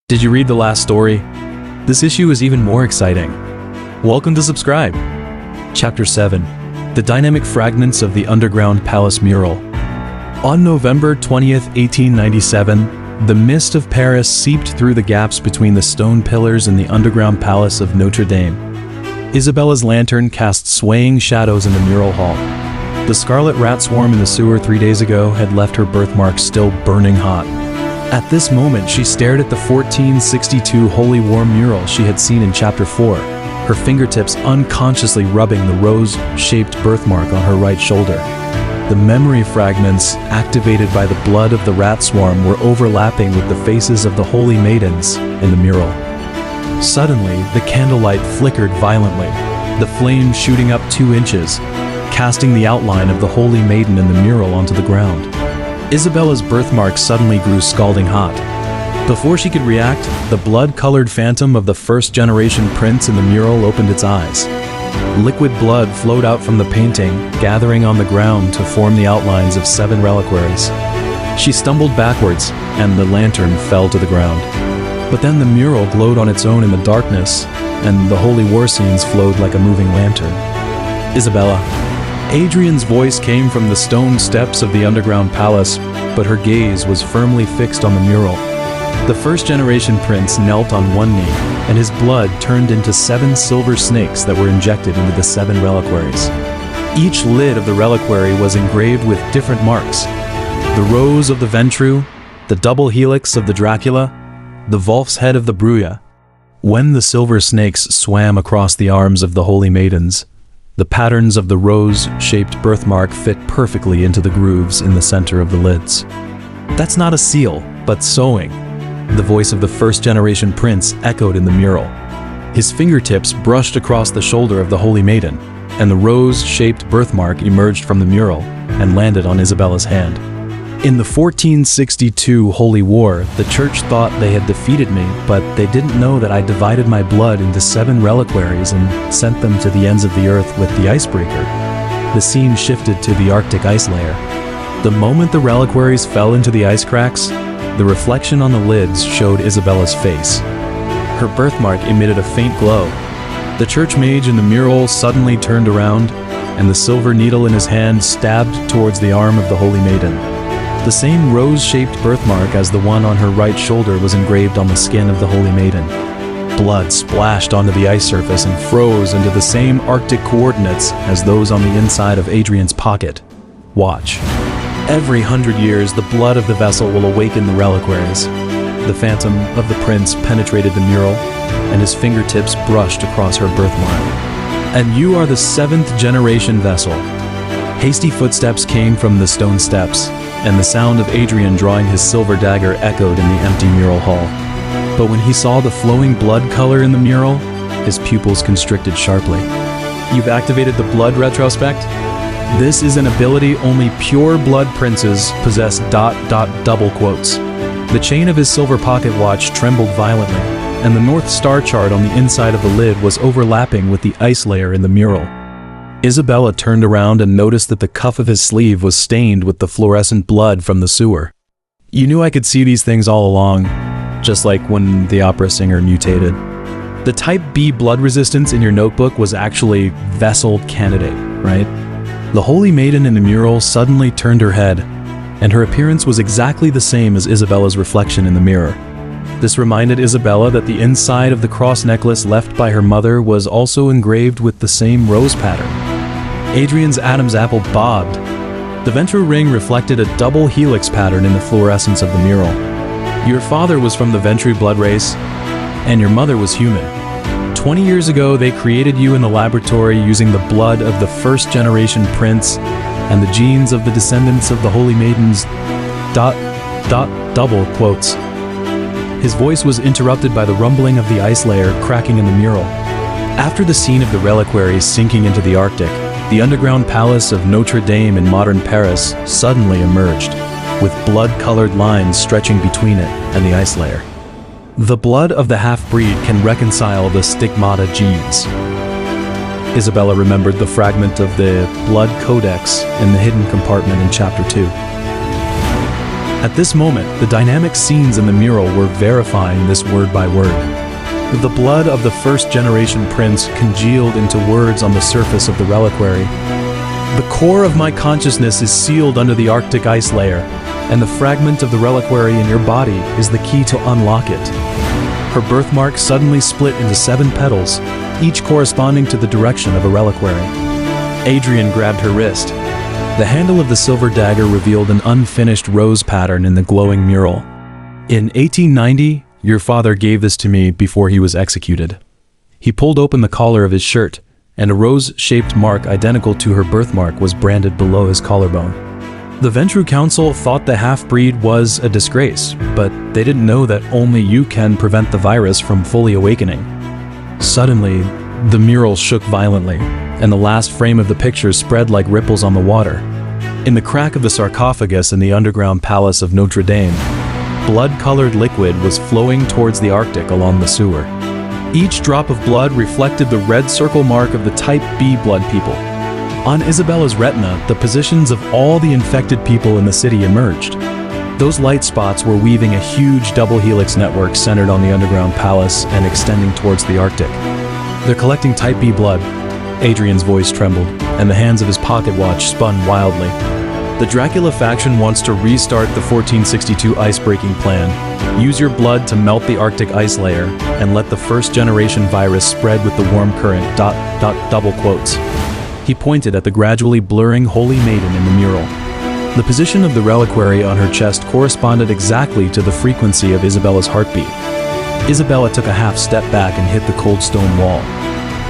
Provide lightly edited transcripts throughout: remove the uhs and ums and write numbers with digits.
Did you read the last story? This issue is even more exciting. Welcome to subscribe. Chapter 7. The Dynamic Fragments of the Underground Palace Mural. On November 20th, 1897, the mist of Paris seeped through the gaps between the stone pillars in the underground palace of Notre Dame. Isabella's lantern cast swaying shadows in the mural hall. The scarlet rat swarm in the sewer 3 days ago had left her birthmark still burning hot. At this moment, she stared at the 1462 Holy War mural she had seen in Chapter 4, her fingertips unconsciously rubbing the rose-shaped birthmark on her right shoulder. The memory fragments, activated by the blood of the rat swarm, were overlapping with the faces of the holy maidens in the mural. Suddenly, the candlelight flickered violently, the flame shooting up 2 inches, casting the outline of the holy maiden in the mural onto the ground. Isabella's birthmark suddenly grew scalding hot. Before she could react, the blood-colored phantom of the first-generation prince in the mural opened its eyes. Liquid blood flowed out from the painting, gathering on the ground to form the outlines of 7 reliquaries. She stumbled backwards, and the lantern fell to the ground. But then the mural glowed on its own in the darkness, and the holy war scenes flowed like a moving lantern. Isabella. Adrian's voice came from the stone steps of the underground palace, but her gaze was firmly fixed on the mural. The first-generation prince knelt on one knee, and his blood turned into 7 silver snakes that were injected into the 7 reliquaries. Each lid of the reliquary was engraved with different marks: the rose of the ventru, the double helix of the Dracula, the Wolf's head of the Bruja. When the silver snakes swam across the arms of the holy maidens, the patterns of the rose-shaped birthmark fit perfectly into the grooves in the center of the lids. "That's not a seal, but sewing," the voice of the first-generation prince echoed in the mural. His fingertips brushed across the shoulder of the holy maiden, and the rose-shaped birthmark emerged from the mural and landed on Isabella's hand. In the 1462 Holy War, the church thought they had defeated me, but they didn't know that I divided my blood into 7 reliquaries and sent them to the ends of the earth with the icebreaker. The scene shifted to the Arctic ice layer. The moment the reliquaries fell into the ice cracks, the reflection on the lids showed Isabella's face. Her birthmark emitted a faint glow. The church mage in the mural suddenly turned around, and the silver needle in his hand stabbed towards the arm of the holy maiden. The same rose-shaped birthmark as the one on her right shoulder was engraved on the skin of the holy maiden. Blood splashed onto the ice surface and froze into the same Arctic coordinates as those on the inside of Adrian's pocket. Watch. Every 100 years, the blood of the vessel will awaken the reliquaries. The phantom of the prince penetrated the mural, and his fingertips brushed across her birthmark. "And you are the 7th generation vessel." Hasty footsteps came from the stone steps, and the sound of Adrian drawing his silver dagger echoed in the empty mural hall. But when he saw the flowing blood color in the mural, his pupils constricted sharply. "You've activated the blood retrospect? This is an ability only pure blood princes possess ... double quotes." The chain of his silver pocket watch trembled violently, and the North Star chart on the inside of the lid was overlapping with the ice layer in the mural. Isabella turned around and noticed that the cuff of his sleeve was stained with the fluorescent blood from the sewer. "You knew I could see these things all along, just like when the opera singer mutated. The type B blood resistance in your notebook was actually vessel candidate, right?" The holy maiden in the mural suddenly turned her head, and her appearance was exactly the same as Isabella's reflection in the mirror. This reminded Isabella that the inside of the cross necklace left by her mother was also engraved with the same rose pattern. Adrian's Adam's apple bobbed. The ventral ring reflected a double helix pattern in the fluorescence of the mural. "Your father was from the Ventru blood race, and your mother was human. 20 years ago, they created you in the laboratory using the blood of the first-generation prince and the genes of the descendants of the holy maidens... double quotes." His voice was interrupted by the rumbling of the ice layer cracking in the mural. After the scene of the reliquaries sinking into the Arctic, the underground palace of Notre Dame in modern Paris suddenly emerged, with blood-colored lines stretching between it and the ice layer. The blood of the half-breed can reconcile the Stigmata genes. Isabella remembered the fragment of the blood codex in the hidden compartment in Chapter 2. At this moment, the dynamic scenes in the mural were verifying this word by word. The blood of the first-generation prince congealed into words on the surface of the reliquary. The core of my consciousness is sealed under the Arctic ice layer, and the fragment of the reliquary in your body is the key to unlock it. Her birthmark suddenly split into 7 petals, each corresponding to the direction of a reliquary. Adrian grabbed her wrist. The handle of the silver dagger revealed an unfinished rose pattern in the glowing mural. In 1890, your father gave this to me before he was executed. He pulled open the collar of his shirt, and a rose-shaped mark identical to her birthmark was branded below his collarbone. The Ventrue Council thought the half-breed was a disgrace, but they didn't know that only you can prevent the virus from fully awakening. Suddenly, the mural shook violently, and the last frame of the picture spread like ripples on the water. In the crack of the sarcophagus in the underground palace of Notre Dame, blood-colored liquid was flowing towards the Arctic along the sewer. Each drop of blood reflected the red circle mark of the Type B blood people. On Isabella's retina, the positions of all the infected people in the city emerged. Those light spots were weaving a huge double helix network centered on the underground palace and extending towards the Arctic. They're collecting Type B blood. Adrian's voice trembled, and the hands of his pocket watch spun wildly. The Dracula faction wants to restart the 1462 ice-breaking plan. Use your blood to melt the Arctic ice layer, and let the first-generation virus spread with the warm current, double quotes. He pointed at the gradually blurring Holy Maiden in the mural. The position of the reliquary on her chest corresponded exactly to the frequency of Isabella's heartbeat. Isabella took a half step back and hit the cold stone wall.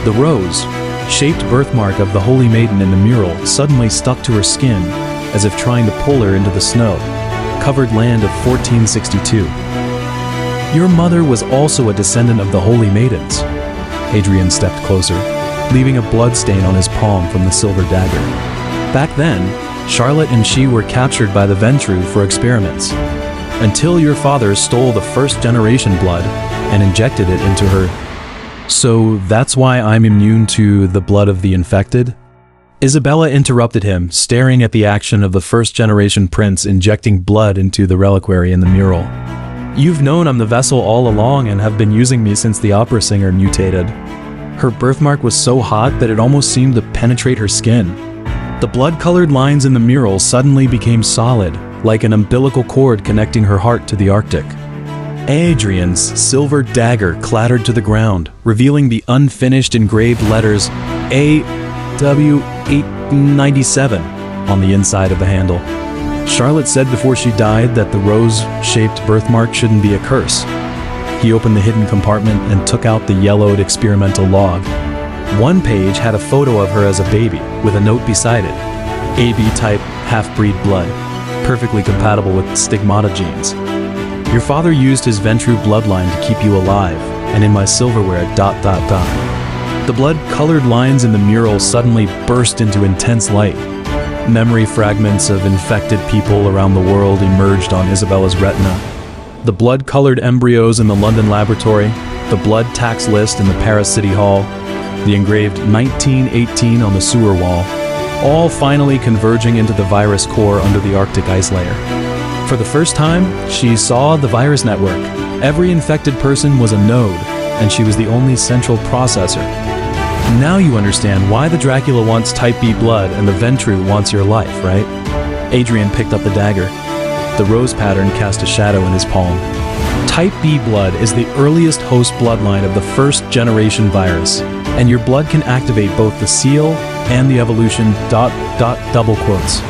The rose-shaped birthmark of the Holy Maiden in the mural suddenly stuck to her skin, as if trying to pull her into the snow-covered land of 1462. Your mother was also a descendant of the Holy Maidens. Adrian stepped closer, leaving a blood stain on his palm from the silver dagger. Back then, Charlotte and she were captured by the Ventrue for experiments, until your father stole the first-generation blood and injected it into her. So that's why I'm immune to the blood of the infected? Isabella interrupted him, staring at the action of the first-generation prince injecting blood into the reliquary in the mural. You've known I'm the vessel all along and have been using me since the opera singer mutated. Her birthmark was so hot that it almost seemed to penetrate her skin. The blood-colored lines in the mural suddenly became solid, like an umbilical cord connecting her heart to the Arctic. Adrian's silver dagger clattered to the ground, revealing the unfinished engraved letters AW897 on the inside of the handle. Charlotte said before she died that the rose-shaped birthmark shouldn't be a curse. He opened the hidden compartment and took out the yellowed experimental log. One page had a photo of her as a baby, with a note beside it. AB-type half-breed blood, perfectly compatible with Stigmata genes. Your father used his Ventrue bloodline to keep you alive, and in my silverware, ... The blood-colored lines in the mural suddenly burst into intense light. Memory fragments of infected people around the world emerged on Isabella's retina. The blood-colored embryos in the London laboratory, the blood tax list in the Paris City Hall, the engraved 1918 on the sewer wall, all finally converging into the virus core under the Arctic ice layer. For the first time, she saw the virus network. Every infected person was a node, and she was the only central processor. Now you understand why the Dracula wants Type B blood and the Ventrue wants your life, right? Adrian picked up the dagger. The rose pattern cast a shadow in his palm. Type B blood is the earliest host bloodline of the first-generation virus, and your blood can activate both the seal and the evolution ... double quotes.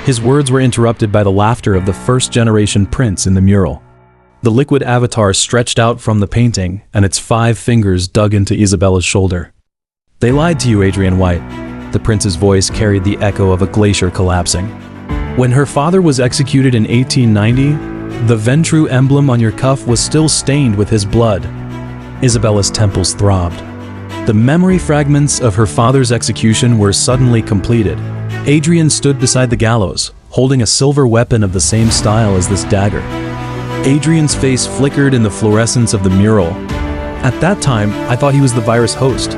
His words were interrupted by the laughter of the first-generation prince in the mural. The liquid avatar stretched out from the painting, and its 5 fingers dug into Isabella's shoulder. They lied to you, Adrian White. The prince's voice carried the echo of a glacier collapsing. When her father was executed in 1890, the Ventrue emblem on your cuff was still stained with his blood. Isabella's temples throbbed. The memory fragments of her father's execution were suddenly completed. Adrian stood beside the gallows, holding a silver weapon of the same style as this dagger. Adrian's face flickered in the fluorescence of the mural. At that time, I thought he was the virus host.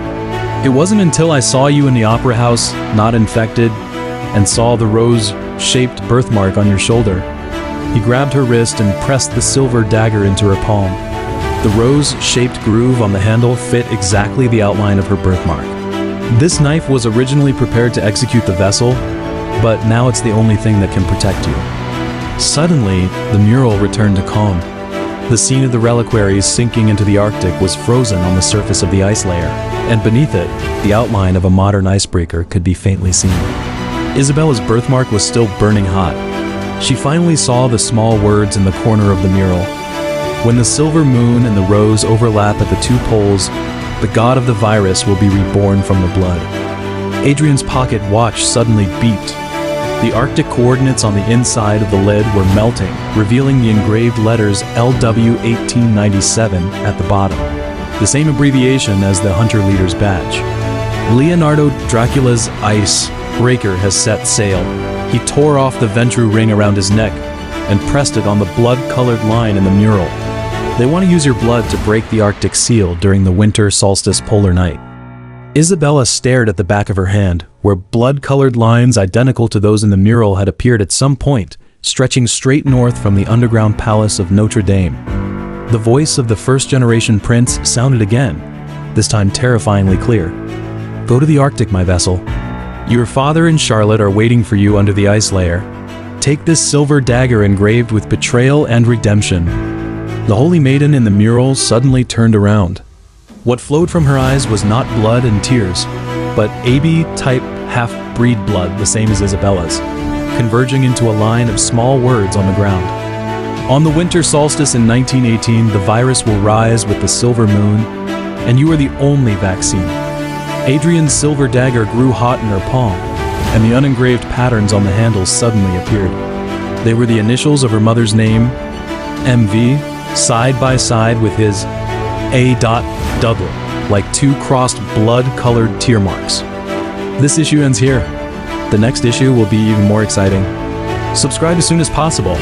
It wasn't until I saw you in the opera house, not infected, and saw the rose-shaped birthmark on your shoulder, He grabbed her wrist and pressed the silver dagger into her palm. The rose-shaped groove on the handle fit exactly the outline of her birthmark. This knife was originally prepared to execute the vessel, but now it's the only thing that can protect you. Suddenly, the mural returned to calm. The scene of the reliquaries sinking into the Arctic was frozen on the surface of the ice layer, and beneath it, the outline of a modern icebreaker could be faintly seen. Isabella's birthmark was still burning hot. She finally saw the small words in the corner of the mural. When the silver moon and the rose overlap at the two poles, the god of the virus will be reborn from the blood. Adrian's pocket watch suddenly beeped. The Arctic coordinates on the inside of the lid were melting, revealing the engraved letters LW1897 at the bottom, the same abbreviation as the Hunter Leader's badge. Leonardo Dracula's icebreaker has set sail. He tore off the ventru ring around his neck and pressed it on the blood-colored line in the mural. They want to use your blood to break the Arctic seal during the winter solstice polar night. Isabella stared at the back of her hand, where blood-colored lines identical to those in the mural had appeared at some point, stretching straight north from the underground palace of Notre Dame. The voice of the first-generation prince sounded again, this time terrifyingly clear. "Go to the Arctic, my vessel. Your father and Charlotte are waiting for you under the ice layer. Take this silver dagger engraved with betrayal and redemption." The holy maiden in the mural suddenly turned around. What flowed from her eyes was not blood and tears, but AB-type half-breed blood, the same as Isabella's, converging into a line of small words on the ground. "On the winter solstice in 1918, the virus will rise with the silver moon, and you are the only vaccine." Adrian's silver dagger grew hot in her palm, and the unengraved patterns on the handle suddenly appeared. They were the initials of her mother's name, MV, side by side with his A. Dudley, like two crossed blood-colored tear marks. This issue ends here. The next issue will be even more exciting. Subscribe as soon as possible.